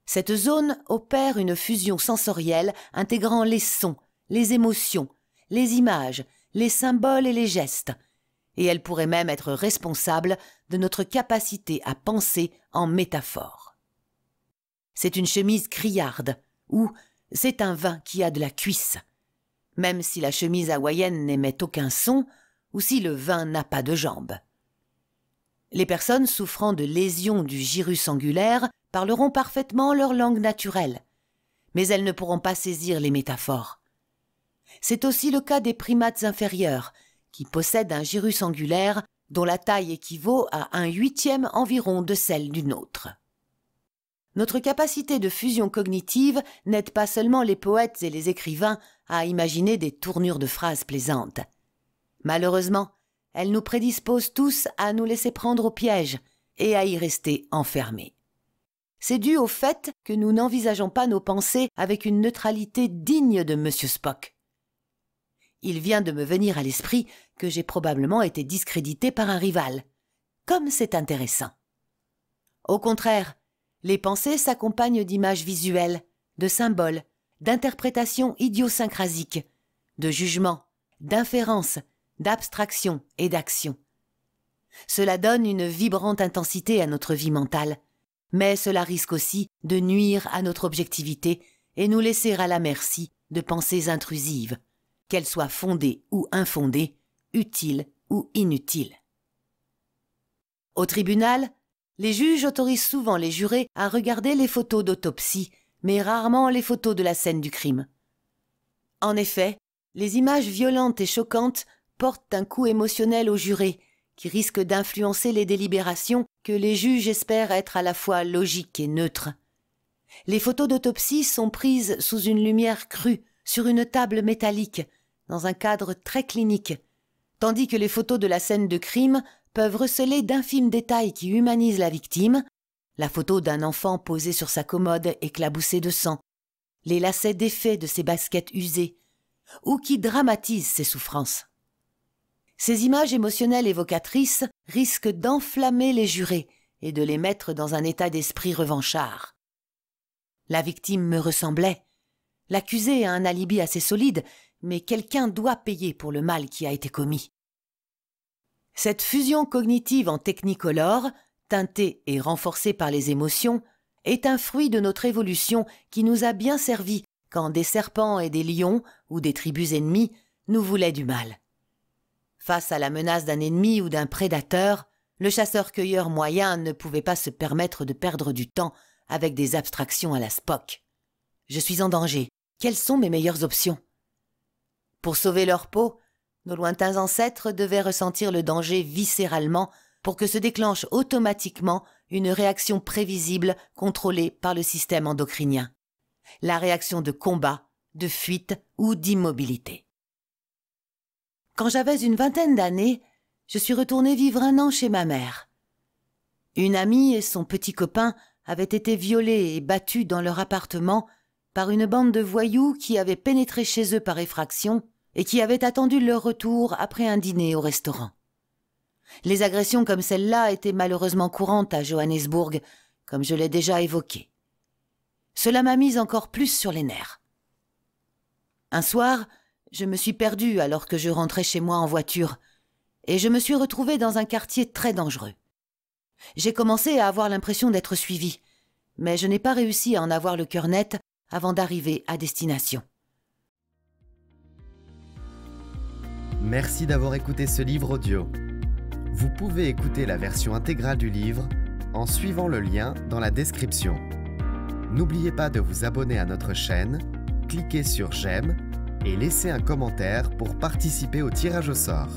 Cette zone opère une fusion sensorielle intégrant les sons, les émotions, les images, les symboles et les gestes, et elle pourrait même être responsable de notre capacité à penser en métaphore. C'est une chemise criarde, ou c'est un vin qui a de la cuisse, même si la chemise hawaïenne n'émet aucun son, ou si le vin n'a pas de jambes. Les personnes souffrant de lésions du gyrus angulaire parleront parfaitement leur langue naturelle, mais elles ne pourront pas saisir les métaphores. C'est aussi le cas des primates inférieurs, qui possèdent un gyrus angulaire dont la taille équivaut à 1/8 environ de celle d'une autre. Notre capacité de fusion cognitive n'aide pas seulement les poètes et les écrivains à imaginer des tournures de phrases plaisantes. Malheureusement, elle nous prédispose tous à nous laisser prendre au piège et à y rester enfermés. C'est dû au fait que nous n'envisageons pas nos pensées avec une neutralité digne de M. Spock. Il vient de me venir à l'esprit que j'ai probablement été discrédité par un rival. Comme c'est intéressant. Au contraire, les pensées s'accompagnent d'images visuelles, de symboles, d'interprétations idiosyncrasiques, de jugements, d'inférences, d'abstraction et d'action. Cela donne une vibrante intensité à notre vie mentale, mais cela risque aussi de nuire à notre objectivité et nous laisser à la merci de pensées intrusives, qu'elles soient fondées ou infondées, utiles ou inutiles. Au tribunal, les juges autorisent souvent les jurés à regarder les photos d'autopsie, mais rarement les photos de la scène du crime. En effet, les images violentes et choquantes portent un coup émotionnel aux jurés, qui risque d'influencer les délibérations que les juges espèrent être à la fois logiques et neutres. Les photos d'autopsie sont prises sous une lumière crue, sur une table métallique, dans un cadre très clinique, tandis que les photos de la scène de crime peuvent receler d'infimes détails qui humanisent la victime, la photo d'un enfant posé sur sa commode éclaboussé de sang, les lacets défaits de ses baskets usées, ou qui dramatisent ses souffrances. Ces images émotionnelles évocatrices risquent d'enflammer les jurés et de les mettre dans un état d'esprit revanchard. La victime me ressemblait. L'accusé a un alibi assez solide, mais quelqu'un doit payer pour le mal qui a été commis. Cette fusion cognitive en technicolore, teintée et renforcée par les émotions, est un fruit de notre évolution qui nous a bien servi quand des serpents et des lions, ou des tribus ennemies, nous voulaient du mal. Face à la menace d'un ennemi ou d'un prédateur, le chasseur-cueilleur moyen ne pouvait pas se permettre de perdre du temps avec des abstractions à la Spock. Je suis en danger. Quelles sont mes meilleures options? Pour sauver leur peau, nos lointains ancêtres devaient ressentir le danger viscéralement pour que se déclenche automatiquement une réaction prévisible contrôlée par le système endocrinien. La réaction de combat, de fuite ou d'immobilité. Quand j'avais une vingtaine d'années, je suis retournée vivre 1 an chez ma mère. Une amie et son petit copain avaient été violés et battus dans leur appartement par une bande de voyous qui avaient pénétré chez eux par effraction et qui avaient attendu leur retour après un dîner au restaurant. Les agressions comme celle-là étaient malheureusement courantes à Johannesburg, comme je l'ai déjà évoqué. Cela m'a mise encore plus sur les nerfs. Un soir, je me suis perdue alors que je rentrais chez moi en voiture et je me suis retrouvée dans un quartier très dangereux. J'ai commencé à avoir l'impression d'être suivie, mais je n'ai pas réussi à en avoir le cœur net avant d'arriver à destination. Merci d'avoir écouté ce livre audio. Vous pouvez écouter la version intégrale du livre en suivant le lien dans la description. N'oubliez pas de vous abonner à notre chaîne, cliquez sur j'aime et laissez un commentaire pour participer au tirage au sort.